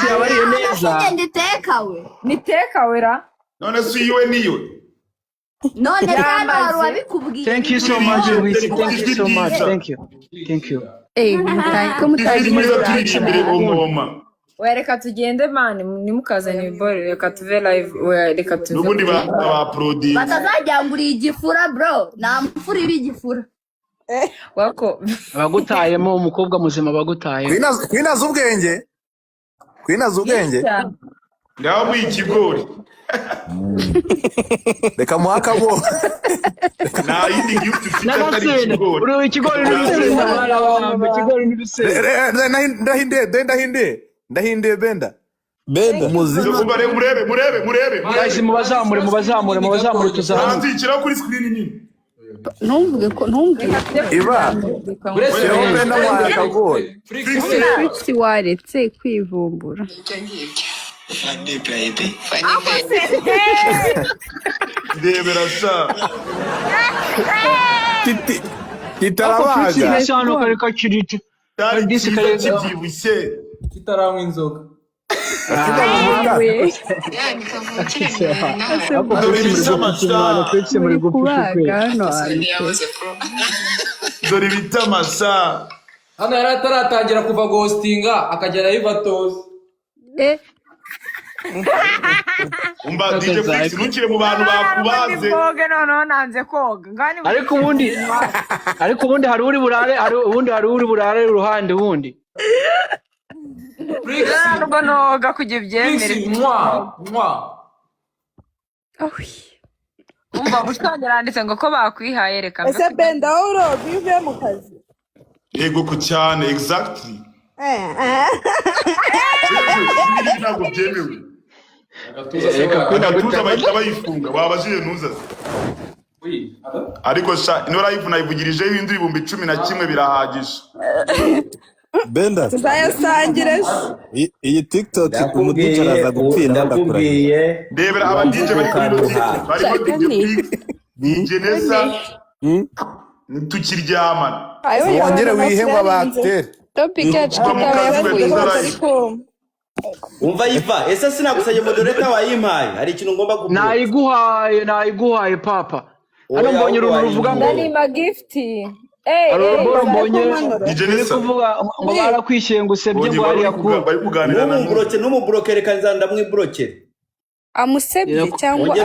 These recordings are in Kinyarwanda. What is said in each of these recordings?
Felix yabariye neza nitekawe ra none si iwe niyo none kandi wari wabikubwiye. Thank you so much Luis, thank you so much, thank you Ko mutazi mwiza turirimbire umoma reka tugende mani nimukazana ibibore reka tuve live reka tuve n'ubundi ba produce batazajya nguri igifura bro namfura iri igifura wako bagutayemo umukobwa muzima bagutaye kwinaza ubwenge ngaho mu ikigori reka muhaka bo na yindi gift ufite atari ikigori uri ikigori ndahinde benda umuziki murebe guys mubazamure tuzamuke ikira kuri screen nini ntumvuge ko iba benda muhaka bo Felix waretse kwivumbura. Funny baby. rebera sha kitarabaga cyane kareka kirite disi kibyibushye kitaranywa inzoga dore bita masa hano yari ataratangira kuva ghostinga akagera yivatoza umba DJ Felix ntukire mu bantu bakubaze koga none nanze koga ngani ariko ubundi hari uri burare uruhande wundi ntabwo noga kujya byemere umva bushongera yanditse ngo ko bakwihaye reka ese benda uro bive mu kazi yego ku cyane exactly ntabwo byemewe agatuza bahita bayifunga babajije ntuzaze ariko sha ino live nayivugirije ibindi 11 birahagije benda tuzayasangire iyi TikTok umudicara za gupfira ndakubwiye ndebera aba DJ bari kuri DJ Nesa tukiryamana wongere wihengwa batere Topic yacu kitabaye umva yiva ese sinagusanye moderator wayimpaye hari ikintu ngomba kuvuga nayiguhaye papa hano mbonye uruntu ruvuga ngo ni magifti mbonye kuvuga ngo barakwishyuye ngo usebye ngo hariya ku bari kuganira n'umuburoke reka ndamwiburokere amusebye cyangwa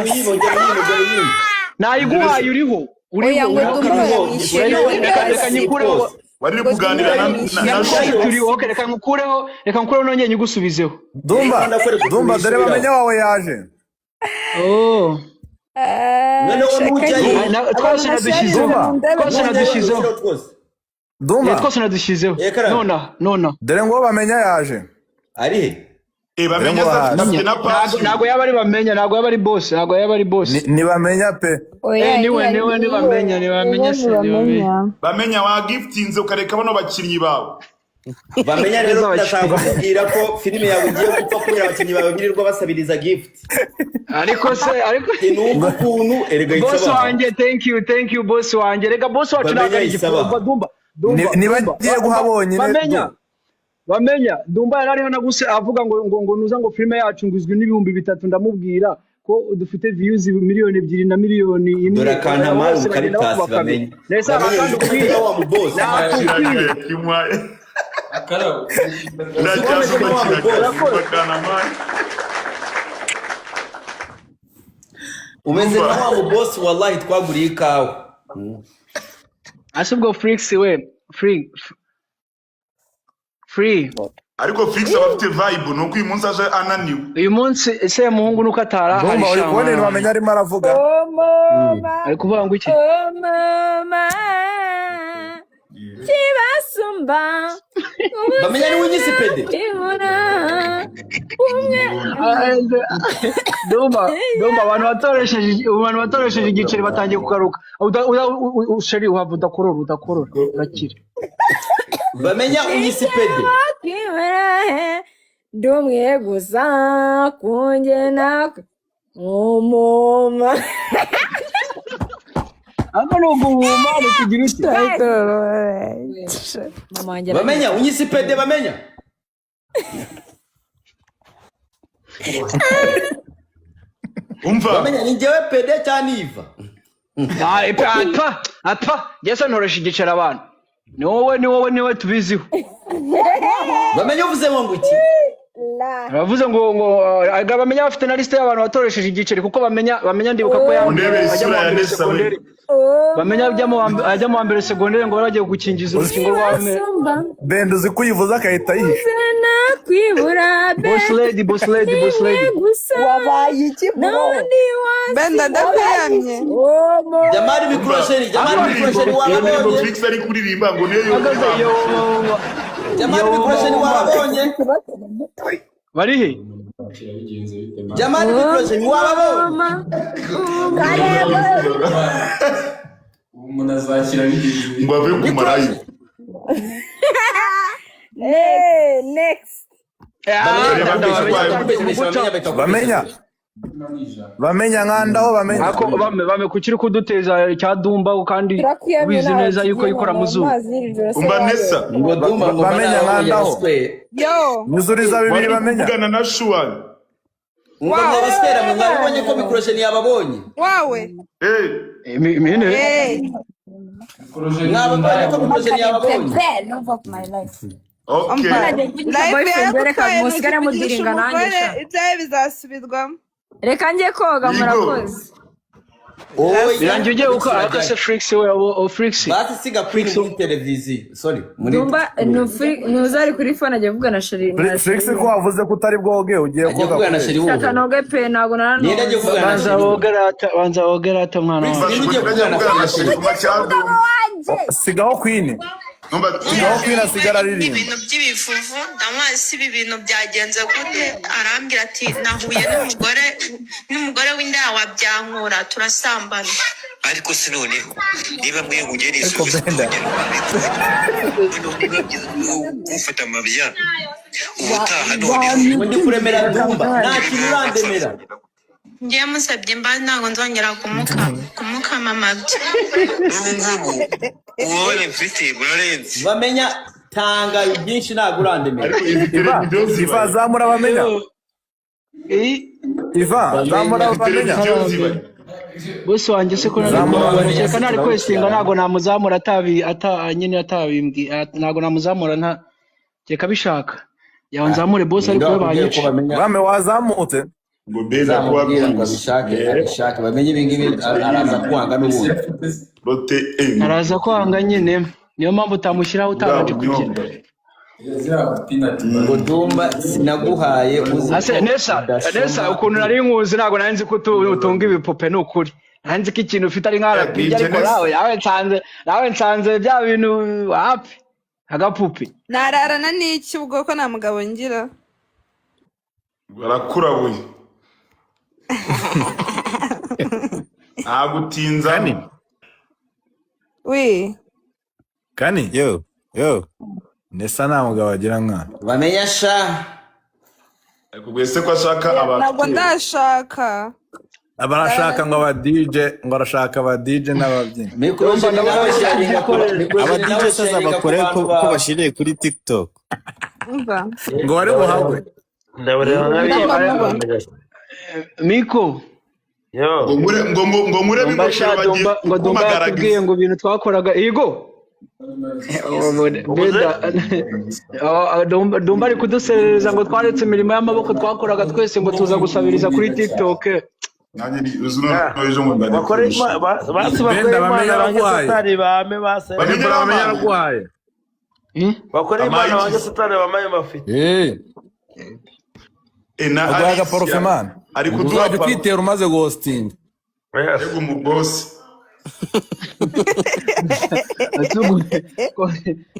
nayiguhaye uriho reka nyikureho bari kuganira reka nkukureho nongeye nyigusubizeho Dumba dore bamenya wawe yaje twose nadushizeho nona dore ngo bamenya yaje ari he bamenya ntabwo yaba ari bamenya ntabwo yaba ari boss ni bamenya pe niwe ntibamenya bamenya wa giftinze ukareka bano bakinnyi bawe bamenya rero ndashaka kubwira ko filime yawe igiye gupfa kubera abakinnyi bawe birirwa basabiriza gift ariko n'ubu kuntu erega boss wanjye thank you boss wanjye rega boss wacu ntabwo ari igifu Dumba niba giye guhabonye bamenya Dumba yari ariho naguse avuga ngo nuza ngo filime yacu nguzwe n'ibihumbi 3 ndamubwira ko dufite views 2 na miliyoni 1 dore akantama ukaritasi bamenya neza kandi kubwira wa boss kimwaye akarabo umeze nka wa boss wallahi twaguriye ikawa asubwo Felix we free ariko Felix abafite vibe nuko uyu munsi aje ananiwe uyu munsi ese muhungu nuko atara Dumba uri kubona ibintu bamenya arimo aravuga ari kuvuga ngo iki kibasumba bamenya ni winyise pede Dumba abantu batoresheje igiceri batangiye kugaruka usheri uhava udakorora urakira bamenya unyise pede dumwe gusa kunjye nakwe umuma ako nuguhuma nukugira uti bamenya unyise pede bamenya umva Bamenya ni njyewe pede cyane iva. Apa Jason ntoresha igicera abantu ni wowe tubiziho. Bamenya uvuze ngo iki? Bavuze ngo bamenya bafite na liste y'abantu batoresheje igiceri kuko bamenya ndibuka ko ajya mu mbere segonderi bamenya ajya mu mbere segonderi ngo baragiye gukingiza urukingo rw'amere Benda uzi kuyivuza akahita yihisha. kwibura boss lady wabaye iki bro Benda ndakuyamye Jamari microsheni wabonye. Fix ari kuririmba ngo niyo Jamari microsheni wabonye. bari he Jamari microsheni wabonye. umuntu azakira bigize ngo ave ku marayi next Bamenya nkandaho bamenya. ako bame kukiri kuduteza cya Dumba kandi wizi neza yuko yikora muzuba umva Nessa Ngo Dumba ngo Bamenya nkandaho. yo Nyuzuriza bibiri bamenya. kugana na Shuan ngo Neriskera mu mwabonye ko microsheni yababonye. wawe mine Mwabonye ko microsheni yababonye. Love of my life. okay live reka musigare mudiringa nanjye sha ibyaye bizasubirwamo reka njye koga murakoze birangiye ugiye uko akase Flix we o Flix Basi siga Queen muri televiziyo. Sorry. Dumba ntuzari kuri phone agiye kuvugana Sheri Flix ko wavuze ko utari bwoge ugiye Agiye kuvugana na Sheri wowe. shaka noge pe ntago narano Ninde agiye kuvugana na Sheri? banza wogerata mwana Flix wanjye nigiye kuvugana na Sheri. kuma cyado Sigaho Queen. umva Sigaho Queen asigara aririmba. ibintu by'ibivuvu ndamwasi ibi bintu byagenze gute arambwira ati nahuye n'umugore w'indaya wa Byankura turasambana ariko sinoneho niba mwe ugera isubizo ufata amabya ubutaha noneho Ndi kuremera Dumba. Nta kintu urandemera. ngiye musabye imbabazi ntabwo nzongera kumukama amabya n'ubu wowe mfite burarenze Bamenya tanga byinshi ntabwo urandemera. Iva zamura bamenya. Iva zamura bamenya. bose wanjye se ko reka nari kwestinga ntago namuzamura nyine atabimbwi ntago namuzamura reka bishaka yawanzamure bose ariko bayice Bame wazamutse. ngo beza Bamubwira ngo abishake bamenye ibingibi araza kwanga n'ubundi. rote araza kwanga nyine niyo mpamvu utamushyiraho utabanje kugira Ngo Dumba sinaguhaye ase Nessa ukuntu nari nkuzi ntago nari nzi ko utunga ibipupe n'ukuri nari nzi ko ikintu ufite ari nk'arapibye ariko nawe nsanze bya bintu hapi agapupe nararana n'iki ubwo ko nta mugabo ngira barakurabuye agutinza wi Kani yo Nessa nta mugabo agira nka. Bamenya sha. akubwese ko ashaka ntabwo ndashaka Abarashaka ngo aba DJ ngo arashaka aba DJ n'ababyinnyi. Microsheni nawe sharinga Aba DJ sasa bakore ko bashiriye kuri TikTok. umva Ngo bari buhabwe. Miko ngo murebe ingofero bagiye kumagaragaza ngo ibintu twakoraga igo Dumba ari kuduserereza ngo twaretse imirimo y'amaboko twakoraga twese ngo tuza gusabiriza kuri TikTok Benda bamenya araguhaye. Benda bamenya araguhaye. Bakora imana wanjye satani bamaye bafite. Aguhaga porofemani. ari kuzajya kwitera umaze ghosting. Yego mu boss.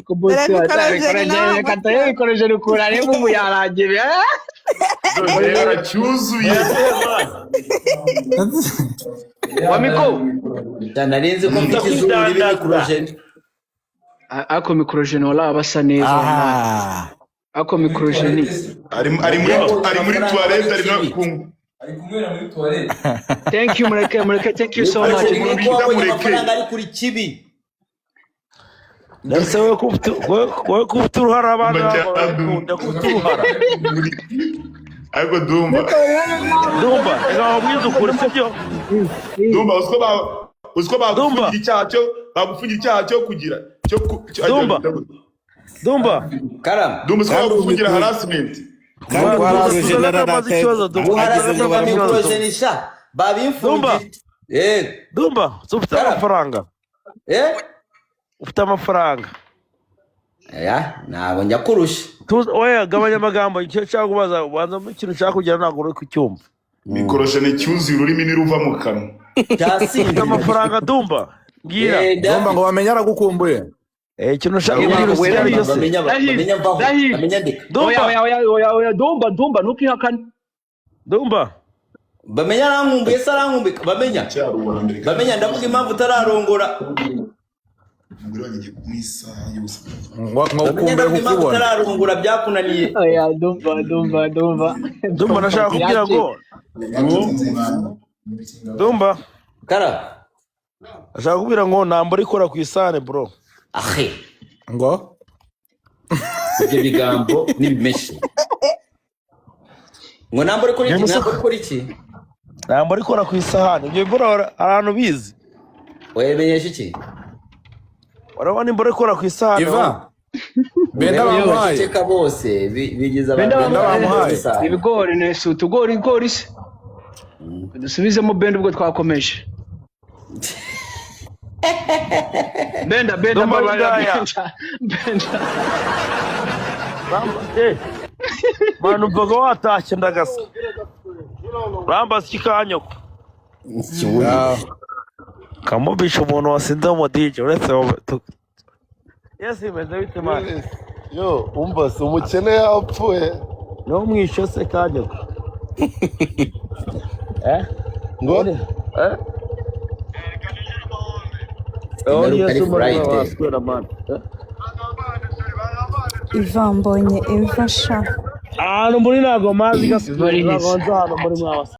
Ko boss kataye bikoreje rukura rero mu yarangire. Cyuzuye. Wamiko. Narinze ko mfite izuru riri mikrojeni. Ako mikrojeni wala basa neza. Ako mikrojeni. Ari muri toilette ari no kumwe. Ari kumwera muri toilette. Thank you Mureke, thank you so much. Ari kuri kibi. Ndase we kufuturuhara abana bakunda kufuturuhara. ariko Dumba reka wabwize ukuri sibyo Dumba usko bagufungira icyaha cyo kugira Dumba Karama Dumba usko bagufungira harassment Dumba ufite amafaranga ufite amafaranga ntabwo njya kurusha oya gabanya amagambo icyo nshaka kubaza ubanza ikintu nshaka kugira ntabwo uri kucyumva mikoroshe ni cyuzuye ururimi niruva mu kanwa ufite amafaranga Dumba mbwira Dumba ngo bamenye aragukumbuye ikintu nshaka kubwira usigaye yose Dumba ntukihakane Dumba bamenya arankumbuye se arankumbuye bamenya ndavuga impamvu utararongora utararongora byakunaniye Dumba nashaka kubwira ngo Dumba nashaka kubwira ngo nambara ikora ku isane bro ngo ibyo bigambo n'ibimeshi ngo nambara ikora iki nambara ikora ku isahani ibyo bro ahantu bizi wemenyesha iki urabona imbere ikora ku isahani Iva benda bamuhaye ceka bose bigize benda bamuhaye ibigori nesu tugori se dusubizemo benda ubwo twakomeje benda manu mvuga watashye ndagasa bambase ikikanyoko kamubisha umuntu wasinze mu DJ uretse yes imeze bite man yo umva se umukene yapfuye no mwisho se kanyoko ngo Iva mbonye Eva sha ahantu muri ntago mazi gasubiza ahantu muri mwabasa